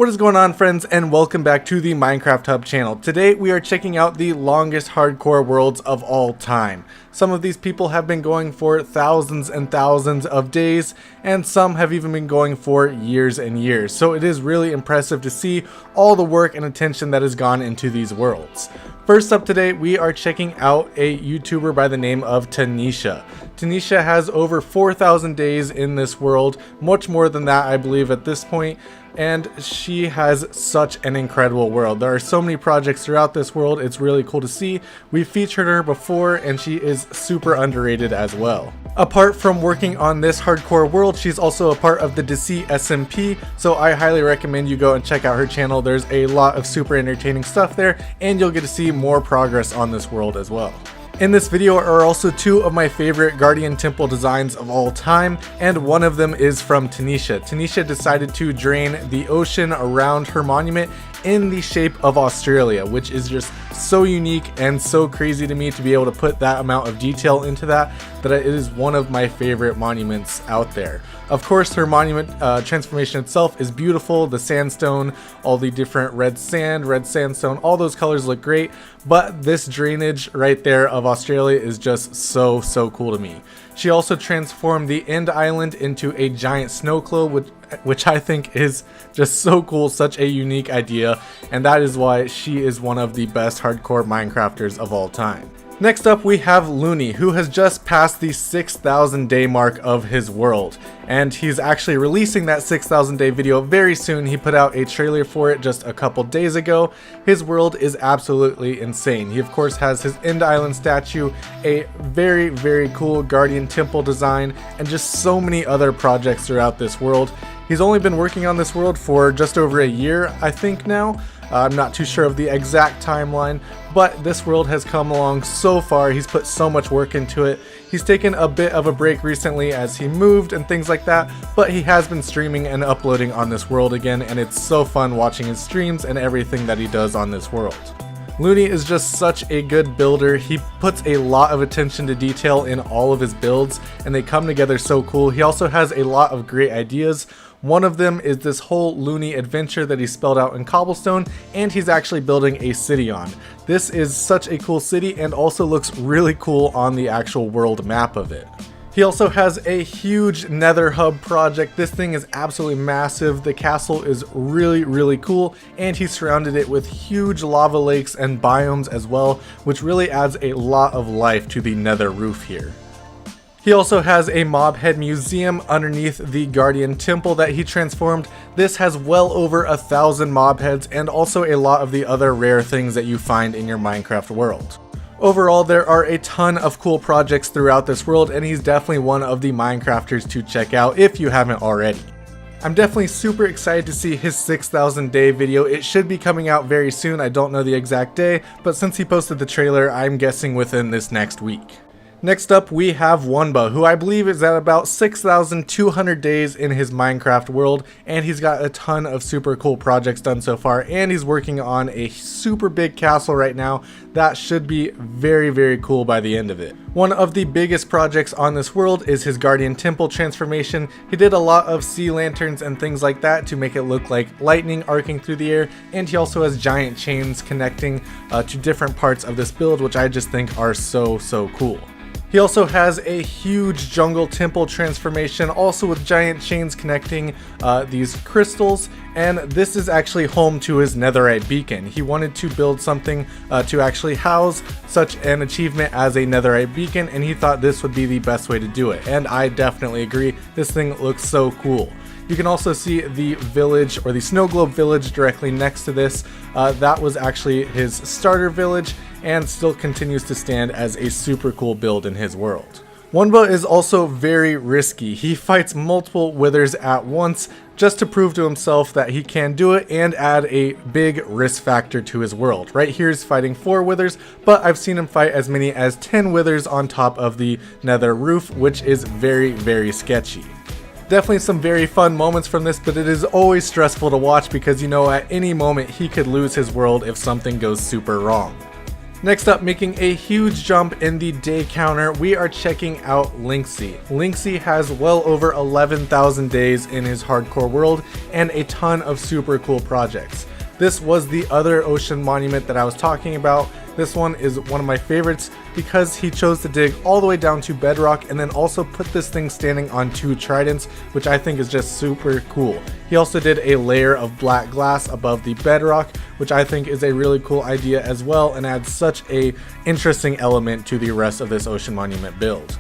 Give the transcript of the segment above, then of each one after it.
What is going on, friends, and welcome back to the Minecraft Hub channel. Today we are checking out the longest hardcore worlds of all time. Some of these people have been going for thousands and thousands of days, and some have even been going for years and years. So it is really impressive to see all the work and attention that has gone into these worlds. First up today, we are checking out a YouTuber by the name of Tanisha. Tanisha has over 4,000 days in this world, much more than that I believe at this point, and she has such an incredible world. There are so many projects throughout this world, it's really cool to see. We've featured her before and she is super underrated as well. Apart from working on this hardcore world, she's also a part of the Deceit SMP, so I highly recommend you go and check out her channel. There's a lot of super entertaining stuff there, and you'll get to see more progress on this world as well. In this video are also two of my favorite Guardian Temple designs of all time, and one of them is from Tanisha. Tanisha decided to drain the ocean around her monument in the shape of Australia, which is just so unique and so crazy to me to be able to put that amount of detail into that it is one of my favorite monuments out there. Of course, her monument transformation itself is beautiful. The sandstone, all the different red sand, red sandstone, all those colors look great, but this drainage right there of Australia is just so cool to me. She also transformed the end island into a giant snow globe, which I think is just so cool, such a unique idea, and that is why she is one of the best hardcore Minecrafters of all time. Next up we have Looney, who has just passed the 6,000 day mark of his world, and he's actually releasing that 6,000 day video very soon. He put out a trailer for it just a couple days ago. His world is absolutely insane. He of course has his end island statue, a very cool Guardian Temple design, and just so many other projects throughout this world. He's only been working on this world for just over a year, I think now. I'm not too sure of the exact timeline, but this world has come along so far. He's put so much work into it. He's taken a bit of a break recently as he moved and things like that, but he has been streaming and uploading on this world again, and it's so fun watching his streams and everything that he does on this world. Looney is just such a good builder. He puts a lot of attention to detail in all of his builds, and they come together so cool. He also has a lot of great ideas. One of them is this whole Looney adventure that he spelled out in cobblestone, and he's actually building a city on. This is such a cool city and also looks really cool on the actual world map of it. He also has a huge Nether Hub project. This thing is absolutely massive. The castle is really cool, and he surrounded it with huge lava lakes and biomes as well, which really adds a lot of life to the Nether roof here. He also has a mob head museum underneath the Guardian Temple that he transformed. This has well over 1,000 mob heads and also a lot of the other rare things that you find in your Minecraft world. Overall, there are a ton of cool projects throughout this world, and he's definitely one of the Minecrafters to check out if you haven't already. I'm definitely super excited to see his 6,000 day video. It should be coming out very soon. I don't know the exact day, but since he posted the trailer, I'm guessing within this next week. Next up we have Wunba, who I believe is at about 6,200 days in his Minecraft world, and he's got a ton of super cool projects done so far, and he's working on a super big castle right now that should be very cool by the end of it. One of the biggest projects on this world is his Guardian Temple transformation. He did a lot of sea lanterns and things like that to make it look like lightning arcing through the air, and he also has giant chains connecting to different parts of this build, which I just think are so cool. He also has a huge jungle temple transformation, also with giant chains connecting these crystals, and this is actually home to his netherite beacon. He wanted to build something to actually house such an achievement as a netherite beacon, and he thought this would be the best way to do it, and I definitely agree. This thing looks so cool. You can also see the village, or the snow globe village, directly next to this. That was actually his starter village, and still continues to stand as a super cool build in his world. Wunba is also very risky. He fights multiple withers at once just to prove to himself that he can do it and add a big risk factor to his world. Right here he's fighting 4 withers, but I've seen him fight as many as 10 withers on top of the nether roof, which is very sketchy. Definitely some very fun moments from this, but it is always stressful to watch because you know at any moment he could lose his world if something goes super wrong. Next up, making a huge jump in the day counter, we are checking out Lynxy. Lynxy has well over 11,000 days in his hardcore world and a ton of super cool projects. This was the other ocean monument that I was talking about. This one is one of my favorites because he chose to dig all the way down to bedrock and then also put this thing standing on 2 tridents, which I think is just super cool. He also did a layer of black glass above the bedrock, which I think is a really cool idea as well and adds such a interesting element to the rest of this ocean monument build.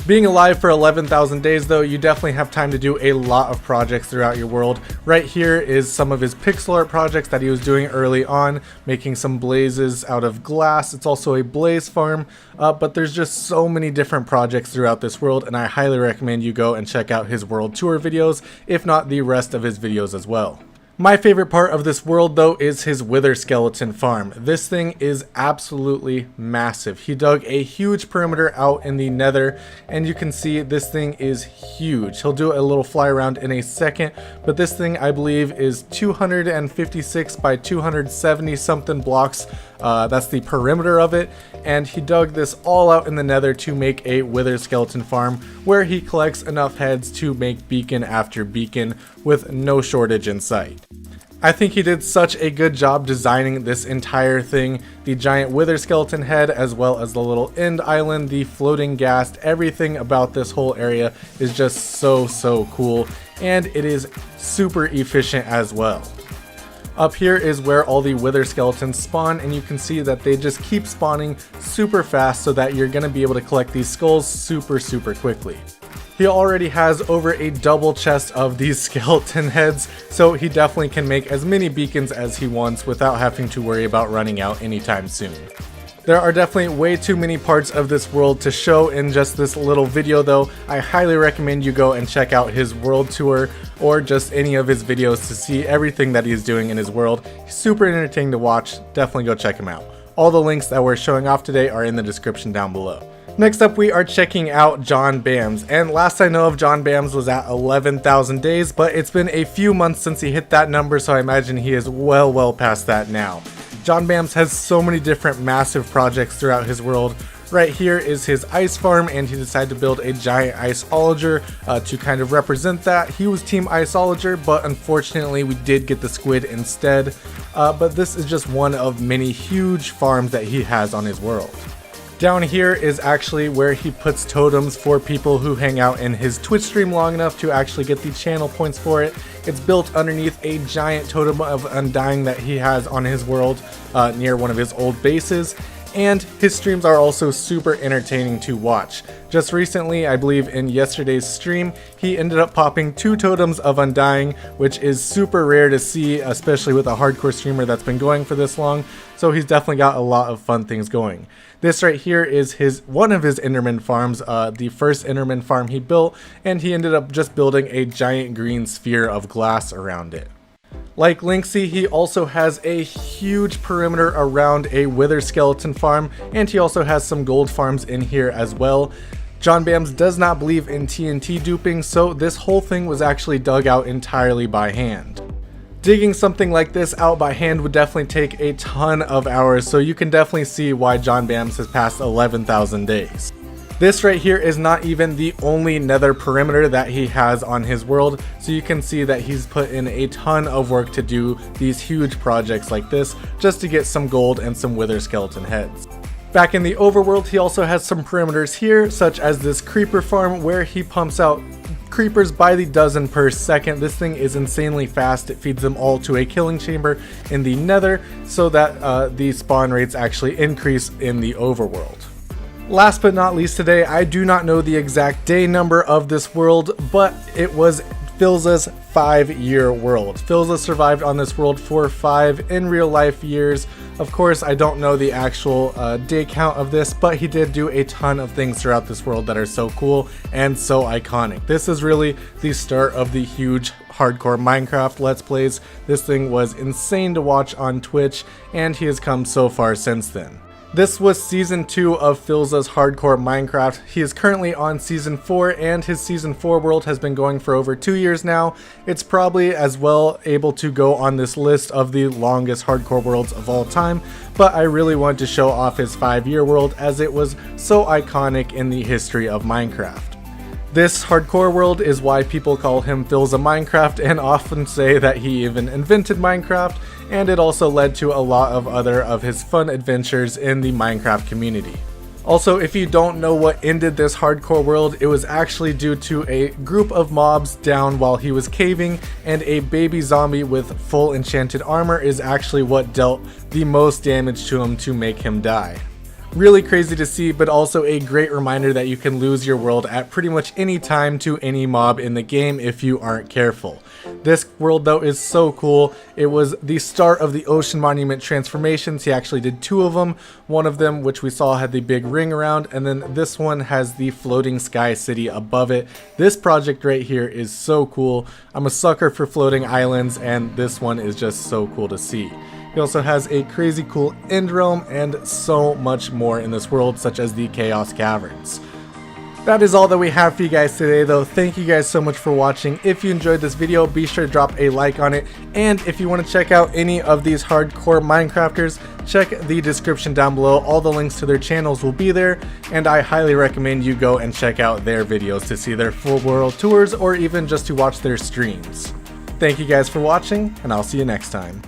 Being alive for 11,000 days though, you definitely have time to do a lot of projects throughout your world. Right here is some of his pixel art projects that he was doing early on, making some blazes out of glass. It's also a blaze farm, but there's just so many different projects throughout this world, and I highly recommend you go and check out his world tour videos, if not the rest of his videos as well. My favorite part of this world though is his wither skeleton farm. This thing is absolutely massive. He dug a huge perimeter out in the nether and you can see this thing is huge. He'll do a little fly around in a second, but this thing I believe is 256 by 270 something blocks. That's the perimeter of it, and he dug this all out in the nether to make a wither skeleton farm where he collects enough heads to make beacon after beacon with no shortage in sight. I think he did such a good job designing this entire thing. The giant wither skeleton head, as well as the little end island, the floating ghast, everything about this whole area is just so cool, and it is super efficient as well. Up here is where all the wither skeletons spawn, and you can see that they just keep spawning super fast so that you're going to be able to collect these skulls super quickly. He already has over a double chest of these skeleton heads, so he definitely can make as many beacons as he wants without having to worry about running out anytime soon. There are definitely way too many parts of this world to show in just this little video though. I highly recommend you go and check out his world tour or just any of his videos to see everything that he's doing in his world. He's super entertaining to watch. Definitely go check him out. All the links that we're showing off today are in the description down below. Next up, we are checking out John Bams, and last I know of John Bams was at 11,000 days, but it's been a few months since he hit that number, so I imagine he is well past that now. John Bams has so many different massive projects throughout his world. Right here is his ice farm, and he decided to build a giant iceologer to kind of represent that. He was team iceologer, but unfortunately we did get the squid instead. But this is just one of many huge farms that he has on his world. Down here is actually where he puts totems for people who hang out in his Twitch stream long enough to actually get the channel points for it. It's built underneath a giant totem of Undying that he has on his world near one of his old bases. And his streams are also super entertaining to watch. Just recently, I believe in yesterday's stream, he ended up popping 2 totems of Undying, which is super rare to see, especially with a hardcore streamer that's been going for this long, so he's definitely got a lot of fun things going. This right here is one of his Enderman farms, the first Enderman farm he built, and he ended up just building a giant green sphere of glass around it. Like Lynxy, he also has a huge perimeter around a wither skeleton farm, and he also has some gold farms in here as well. John Bams does not believe in TNT duping, so this whole thing was actually dug out entirely by hand. Digging something like this out by hand would definitely take a ton of hours, so you can definitely see why John Bams has passed 11,000 days. This right here is not even the only nether perimeter that he has on his world, so you can see that he's put in a ton of work to do these huge projects like this just to get some gold and some wither skeleton heads. Back in the overworld, he also has some perimeters here, such as this creeper farm where he pumps out creepers by the dozen per second. This thing is insanely fast. It feeds them all to a killing chamber in the nether so that the spawn rates actually increase in the overworld. Last but not least today, I do not know the exact day number of this world, but it was Philza's 5-year world. Philza survived on this world for 5 in real life years. Of course, I don't know the actual day count of this, but he did do a ton of things throughout this world that are so cool and so iconic. This is really the start of the huge hardcore Minecraft Let's Plays. This thing was insane to watch on Twitch, and he has come so far since then. This was Season 2 of Philza's Hardcore Minecraft. He is currently on Season 4, and his Season 4 world has been going for over 2 years now. It's probably as well able to go on this list of the longest hardcore worlds of all time, but I really wanted to show off his 5-year world as it was so iconic in the history of Minecraft. This hardcore world is why people call him Philza Minecraft and often say that he even invented Minecraft, and it also led to a lot of other of his fun adventures in the Minecraft community. Also, if you don't know what ended this hardcore world, it was actually due to a group of mobs down while he was caving, and a baby zombie with full enchanted armor is actually what dealt the most damage to him to make him die. Really crazy to see, but also a great reminder that you can lose your world at pretty much any time to any mob in the game if you aren't careful. This world though is so cool. It was the start of the Ocean Monument transformations. He actually did 2 of them. One of them, which we saw, had the big ring around, and then this one has the floating sky city above it. This project right here is so cool. I'm a sucker for floating islands, and this one is just so cool to see. He also has a crazy cool end realm and so much more in this world, such as the Chaos Caverns. That is all that we have for you guys today though. Thank you guys so much for watching. If you enjoyed this video, be sure to drop a like on it. And if you want to check out any of these hardcore Minecrafters, check the description down below. All the links to their channels will be there, and I highly recommend you go and check out their videos to see their full world tours or even just to watch their streams. Thank you guys for watching, and I'll see you next time.